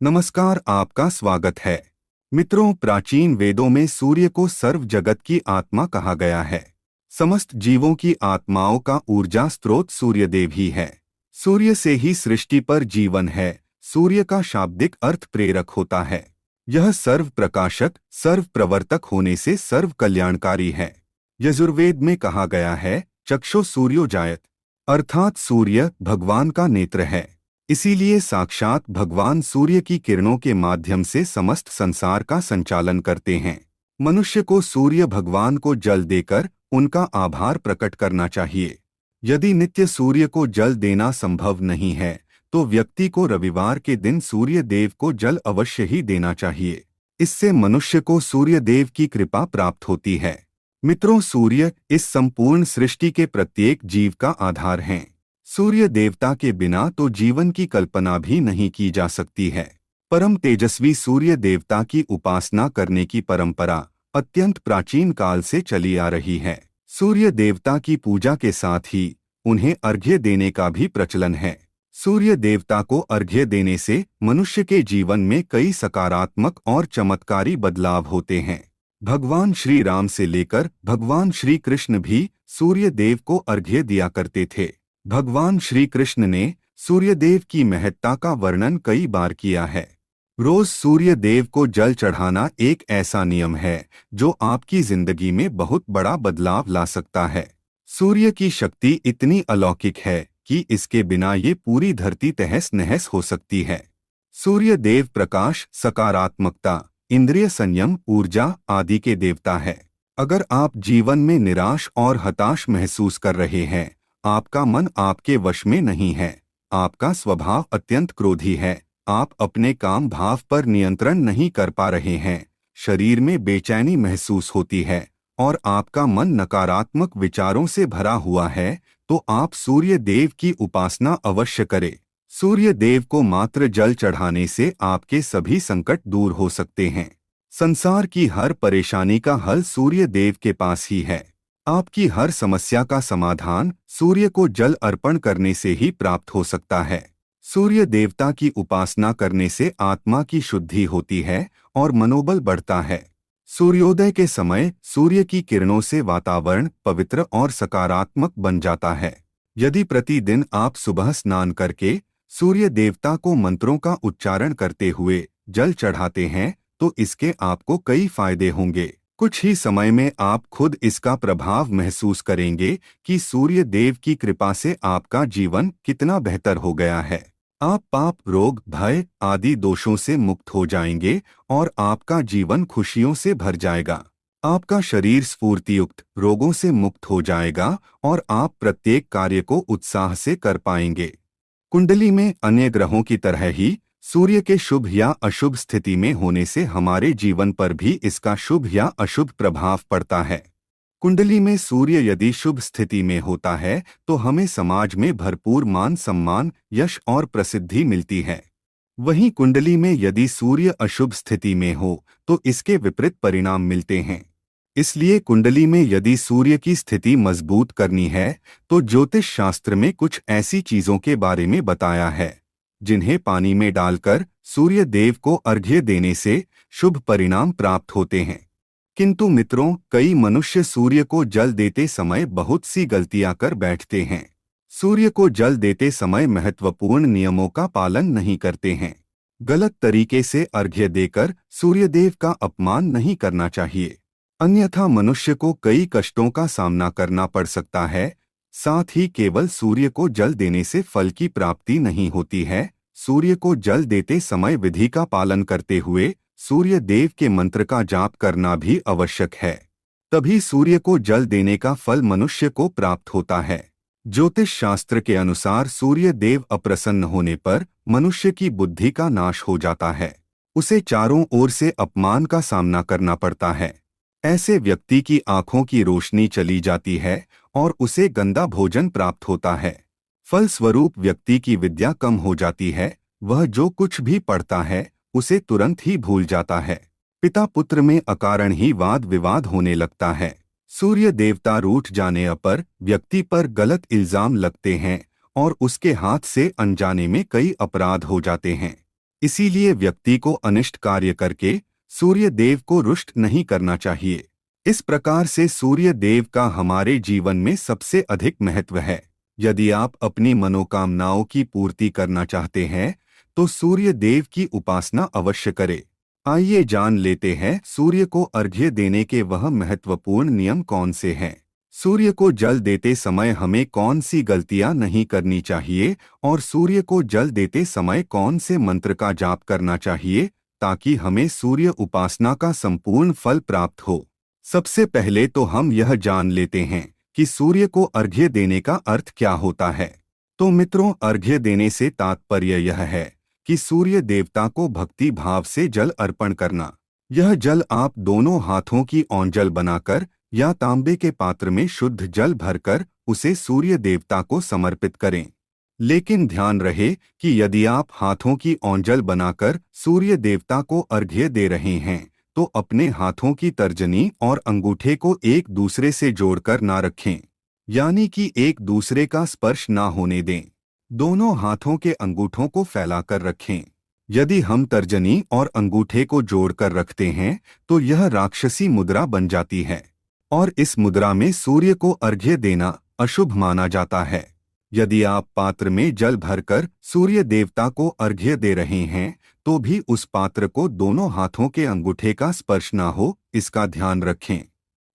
नमस्कार, आपका स्वागत है। मित्रों, प्राचीन वेदों में सूर्य को सर्व जगत की आत्मा कहा गया है। समस्त जीवों की आत्माओं का ऊर्जा स्रोत सूर्यदेव ही है। सूर्य से ही सृष्टि पर जीवन है। सूर्य का शाब्दिक अर्थ प्रेरक होता है। यह सर्व प्रकाशक, सर्व प्रवर्तक होने से सर्व कल्याणकारी है। यजुर्वेद में कहा गया है, चक्षु सूर्यो जायत, अर्थात सूर्य भगवान का नेत्र है। इसीलिए साक्षात भगवान सूर्य की किरणों के माध्यम से समस्त संसार का संचालन करते हैं। मनुष्य को सूर्य भगवान को जल देकर उनका आभार प्रकट करना चाहिए। यदि नित्य सूर्य को जल देना संभव नहीं है तो व्यक्ति को रविवार के दिन सूर्य देव को जल अवश्य ही देना चाहिए। इससे मनुष्य को सूर्य देव की कृपा प्राप्त होती है। मित्रों, सूर्य इस संपूर्ण सृष्टि के प्रत्येक जीव का आधार हैं। सूर्य देवता के बिना तो जीवन की कल्पना भी नहीं की जा सकती है। परम तेजस्वी सूर्य देवता की उपासना करने की परंपरा अत्यंत प्राचीन काल से चली आ रही है। सूर्य देवता की पूजा के साथ ही उन्हें अर्घ्य देने का भी प्रचलन है। सूर्य देवता को अर्घ्य देने से मनुष्य के जीवन में कई सकारात्मक और चमत्कारी बदलाव होते हैं। भगवान श्री राम से लेकर भगवान श्री कृष्ण भी सूर्य देव को अर्घ्य दिया करते थे। भगवान श्री कृष्ण ने सूर्यदेव की महत्ता का वर्णन कई बार किया है। रोज सूर्य देव को जल चढ़ाना एक ऐसा नियम है जो आपकी जिंदगी में बहुत बड़ा बदलाव ला सकता है। सूर्य की शक्ति इतनी अलौकिक है कि इसके बिना ये पूरी धरती तहस नहस हो सकती है। सूर्य देव प्रकाश, सकारात्मकता, इंद्रिय संयम, ऊर्जा आदि के देवता है। अगर आप जीवन में निराश और हताश महसूस कर रहे हैं, आपका मन आपके वश में नहीं है, आपका स्वभाव अत्यंत क्रोधी है, आप अपने काम भाव पर नियंत्रण नहीं कर पा रहे हैं, शरीर में बेचैनी महसूस होती है और आपका मन नकारात्मक विचारों से भरा हुआ है, तो आप सूर्य देव की उपासना अवश्य करें। सूर्य देव को मात्र जल चढ़ाने से आपके सभी संकट दूर हो सकते हैं। संसार की हर परेशानी का हल सूर्य देव के पास ही है। आपकी हर समस्या का समाधान सूर्य को जल अर्पण करने से ही प्राप्त हो सकता है। सूर्य देवता की उपासना करने से आत्मा की शुद्धि होती है और मनोबल बढ़ता है। सूर्योदय के समय सूर्य की किरणों से वातावरण पवित्र और सकारात्मक बन जाता है। यदि प्रतिदिन आप सुबह स्नान करके सूर्य देवता को मंत्रों का उच्चारण करते हुए जल चढ़ाते हैं तो इसके आपको कई फायदे होंगे। कुछ ही समय में आप खुद इसका प्रभाव महसूस करेंगे कि सूर्य देव की कृपा से आपका जीवन कितना बेहतर हो गया है। आप पाप, रोग, भय आदि दोषों से मुक्त हो जाएंगे और आपका जीवन खुशियों से भर जाएगा। आपका शरीर स्फूर्तियुक्त, रोगों से मुक्त हो जाएगा और आप प्रत्येक कार्य को उत्साह से कर पाएंगे। कुंडली में अन्य ग्रहों की तरह ही सूर्य के शुभ या अशुभ स्थिति में होने से हमारे जीवन पर भी इसका शुभ या अशुभ प्रभाव पड़ता है। कुंडली में सूर्य यदि शुभ स्थिति में होता है तो हमें समाज में भरपूर मान सम्मान, यश और प्रसिद्धि मिलती है। वहीं कुंडली में यदि सूर्य अशुभ स्थिति में हो तो इसके विपरीत परिणाम मिलते हैं। इसलिए कुंडली में यदि सूर्य की स्थिति मजबूत करनी है तो ज्योतिष शास्त्र में कुछ ऐसी चीजों के बारे में बताया है जिन्हें पानी में डालकर सूर्य देव को अर्घ्य देने से शुभ परिणाम प्राप्त होते हैं। किंतु मित्रों, कई मनुष्य सूर्य को जल देते समय बहुत सी गलतियां कर बैठते हैं। सूर्य को जल देते समय महत्वपूर्ण नियमों का पालन नहीं करते हैं। गलत तरीके से अर्घ्य देकर सूर्यदेव का अपमान नहीं करना चाहिए, अन्यथा मनुष्य को कई कष्टों का सामना करना पड़ सकता है। साथ ही केवल सूर्य को जल देने से फल की प्राप्ति नहीं होती है। सूर्य को जल देते समय विधि का पालन करते हुए सूर्य देव के मंत्र का जाप करना भी आवश्यक है। तभी सूर्य को जल देने का फल मनुष्य को प्राप्त होता है। ज्योतिष शास्त्र के अनुसार सूर्य देव अप्रसन्न होने पर मनुष्य की बुद्धि का नाश हो जाता है। उसे चारों ओर से अपमान का सामना करना पड़ता है। ऐसे व्यक्ति की आंखों की रोशनी चली जाती है और उसे गंदा भोजन प्राप्त होता है। फलस्वरूप व्यक्ति की विद्या कम हो जाती है। वह जो कुछ भी पढ़ता है उसे तुरंत ही भूल जाता है। पिता पुत्र में अकारण ही वाद विवाद होने लगता है। सूर्य देवता रूठ जाने पर व्यक्ति पर गलत इल्जाम लगते हैं और उसके हाथ से अनजाने में कई अपराध हो जाते हैं। इसीलिए व्यक्ति को अनिष्ट कार्य करके सूर्य देव को रुष्ट नहीं करना चाहिए। इस प्रकार से सूर्य देव का हमारे जीवन में सबसे अधिक महत्व है। यदि आप अपनी मनोकामनाओं की पूर्ति करना चाहते हैं तो सूर्य देव की उपासना अवश्य करें। आइए जान लेते हैं सूर्य को अर्घ्य देने के वह महत्वपूर्ण नियम कौन से हैं। सूर्य को जल देते समय हमें कौन सी गलतियां नहीं करनी चाहिए और सूर्य को जल देते समय कौन से मंत्र का जाप करना चाहिए ताकि हमें सूर्य उपासना का संपूर्ण फल प्राप्त हो। सबसे पहले तो हम यह जान लेते हैं कि सूर्य को अर्घ्य देने का अर्थ क्या होता है। तो मित्रों, अर्घ्य देने से तात्पर्य यह है कि सूर्य देवता को भक्ति भाव से जल अर्पण करना। यह जल आप दोनों हाथों की ओंजल बनाकर या तांबे के पात्र में शुद्ध जल भरकर उसे सूर्य देवता को समर्पित करें। लेकिन ध्यान रहे कि यदि आप हाथों की ओंजल बनाकर सूर्य देवता को अर्घ्य दे रहे हैं तो अपने हाथों की तर्जनी और अंगूठे को एक दूसरे से जोड़कर ना रखें, यानी कि एक दूसरे का स्पर्श ना होने दें। दोनों हाथों के अंगूठों को फैलाकर रखें। यदि हम तर्जनी और अंगूठे को जोड़कर रखते हैं तो यह राक्षसी मुद्रा बन जाती है और इस मुद्रा में सूर्य को अर्घ्य देना अशुभ माना जाता है। यदि आप पात्र में जल भरकर सूर्य देवता को अर्घ्य दे रहे हैं तो भी उस पात्र को दोनों हाथों के अंगूठे का स्पर्श ना हो, इसका ध्यान रखें।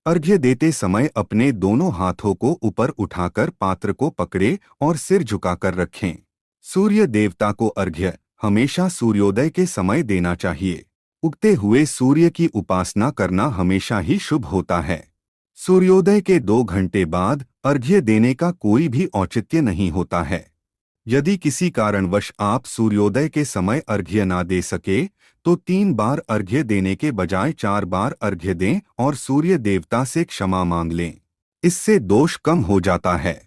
अर्घ्य देते समय अपने दोनों हाथों को ऊपर उठाकर पात्र को पकड़े और सिर झुकाकर रखें। सूर्य देवता को अर्घ्य हमेशा सूर्योदय के समय देना चाहिए। उगते हुए सूर्य की उपासना करना हमेशा ही शुभ होता है। सूर्योदय के 2 घंटे बाद अर्घ्य देने का कोई भी औचित्य नहीं होता है। यदि किसी कारणवश आप सूर्योदय के समय अर्घ्य ना दे सके तो 3 बार अर्घ्य देने के बजाय 4 बार अर्घ्य दें और सूर्य देवता से क्षमा मांग लें। इससे दोष कम हो जाता है।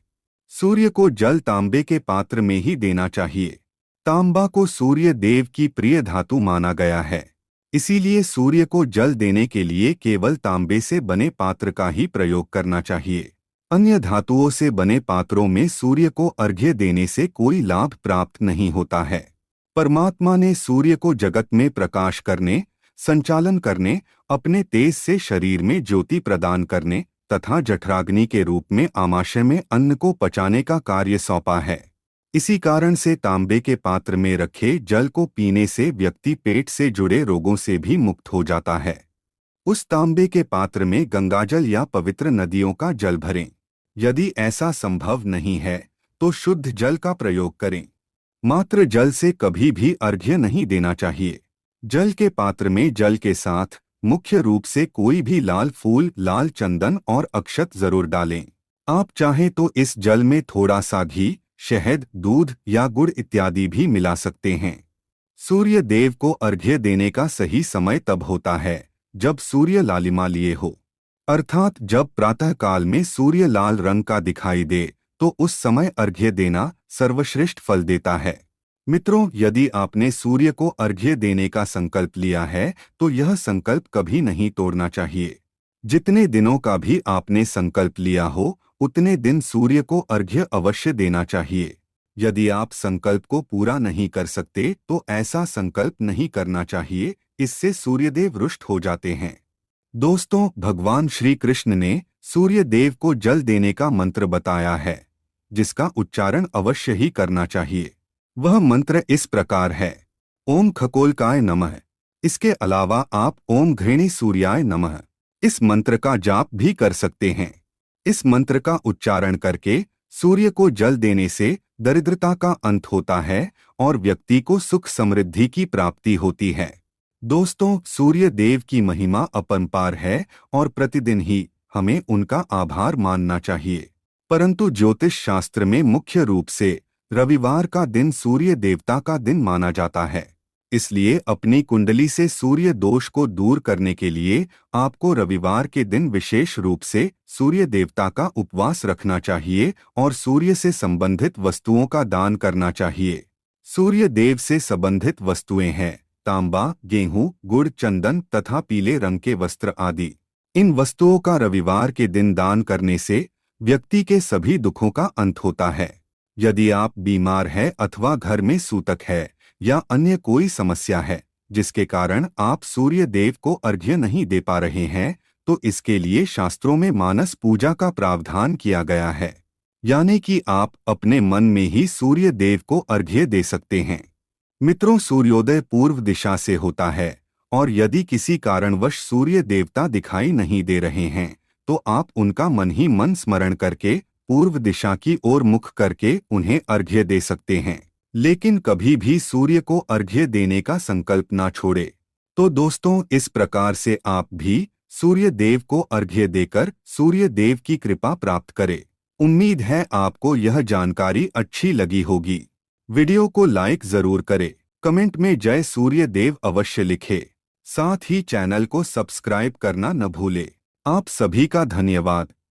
सूर्य को जल तांबे के पात्र में ही देना चाहिए। तांबा को सूर्य देव की प्रिय धातु माना गया है, इसीलिए सूर्य को जल देने के लिए केवल तांबे से बने पात्र का ही प्रयोग करना चाहिए। अन्य धातुओं से बने पात्रों में सूर्य को अर्घ्य देने से कोई लाभ प्राप्त नहीं होता है। परमात्मा ने सूर्य को जगत में प्रकाश करने, संचालन करने, अपने तेज से शरीर में ज्योति प्रदान करने तथा जठराग्नि के रूप में आमाशय में अन्न को पचाने का कार्य सौंपा है। इसी कारण से तांबे के पात्र में रखे जल को पीने से व्यक्ति पेट से जुड़े रोगों से भी मुक्त हो जाता है। उस तांबे के पात्र में गंगाजल या पवित्र नदियों का जल भरें। यदि ऐसा संभव नहीं है तो शुद्ध जल का प्रयोग करें। मात्र जल से कभी भी अर्घ्य नहीं देना चाहिए। जल के पात्र में जल के साथ मुख्य रूप से कोई भी लाल फूल, लाल चंदन और अक्षत जरूर डालें। आप चाहें तो इस जल में थोड़ा सा घी, शहद, दूध या गुड़ इत्यादि भी मिला सकते हैं। सूर्य देव को अर्घ्य देने का सही समय तब होता है जब सूर्य लालिमा लिए हो, अर्थात जब प्रातः काल में सूर्य लाल रंग का दिखाई दे तो उस समय अर्घ्य देना सर्वश्रेष्ठ फल देता है। मित्रों, यदि आपने सूर्य को अर्घ्य देने का संकल्प लिया है तो यह संकल्प कभी नहीं तोड़ना चाहिए। जितने दिनों का भी आपने संकल्प लिया हो उतने दिन सूर्य को अर्घ्य अवश्य देना चाहिए। यदि आप संकल्प को पूरा नहीं कर सकते तो ऐसा संकल्प नहीं करना चाहिए, इससे सूर्यदेव रुष्ट हो जाते हैं। दोस्तों, भगवान श्री कृष्ण ने सूर्य देव को जल देने का मंत्र बताया है जिसका उच्चारण अवश्य ही करना चाहिए। वह मंत्र इस प्रकार है: ओम खगोलकाय नमः। इसके अलावा आप ओम घृणी सूर्याय नमः इस मंत्र का जाप भी कर सकते हैं। इस मंत्र का उच्चारण करके सूर्य को जल देने से दरिद्रता का अंत होता है और व्यक्ति को सुख समृद्धि की प्राप्ति होती है। दोस्तों, सूर्य देव की महिमा अपरंपार है और प्रतिदिन ही हमें उनका आभार मानना चाहिए। परंतु ज्योतिष शास्त्र में मुख्य रूप से रविवार का दिन सूर्य देवता का दिन माना जाता है। इसलिए अपनी कुंडली से सूर्य दोष को दूर करने के लिए आपको रविवार के दिन विशेष रूप से सूर्य देवता का उपवास रखना चाहिए और सूर्य से संबंधित वस्तुओं का दान करना चाहिए। सूर्य देव से संबंधित वस्तुएं हैं तांबा, गेहूं, गुड़, चंदन तथा पीले रंग के वस्त्र आदि। इन वस्तुओं का रविवार के दिन दान करने से व्यक्ति के सभी दुखों का अंत होता है। यदि आप बीमार हैं अथवा घर में सूतक है या अन्य कोई समस्या है जिसके कारण आप सूर्य देव को अर्घ्य नहीं दे पा रहे हैं, तो इसके लिए शास्त्रों में मानस पूजा का प्रावधान किया गया है, यानी कि आप अपने मन में ही सूर्य देव को अर्घ्य दे सकते हैं। मित्रों, सूर्योदय पूर्व दिशा से होता है और यदि किसी कारणवश सूर्य देवता दिखाई नहीं दे रहे हैं तो आप उनका मन ही मन स्मरण करके पूर्व दिशा की ओर मुख करके उन्हें अर्घ्य दे सकते हैं, लेकिन कभी भी सूर्य को अर्घ्य देने का संकल्प ना छोड़े। तो दोस्तों, इस प्रकार से आप भी सूर्य देव को अर्घ्य देकर सूर्य देव की कृपा प्राप्त करें। उम्मीद है आपको यह जानकारी अच्छी लगी होगी। वीडियो को लाइक जरूर करें, कमेंट में जय सूर्य देव अवश्य लिखें, साथ ही चैनल को सब्सक्राइब करना न भूलें। आप सभी का धन्यवाद।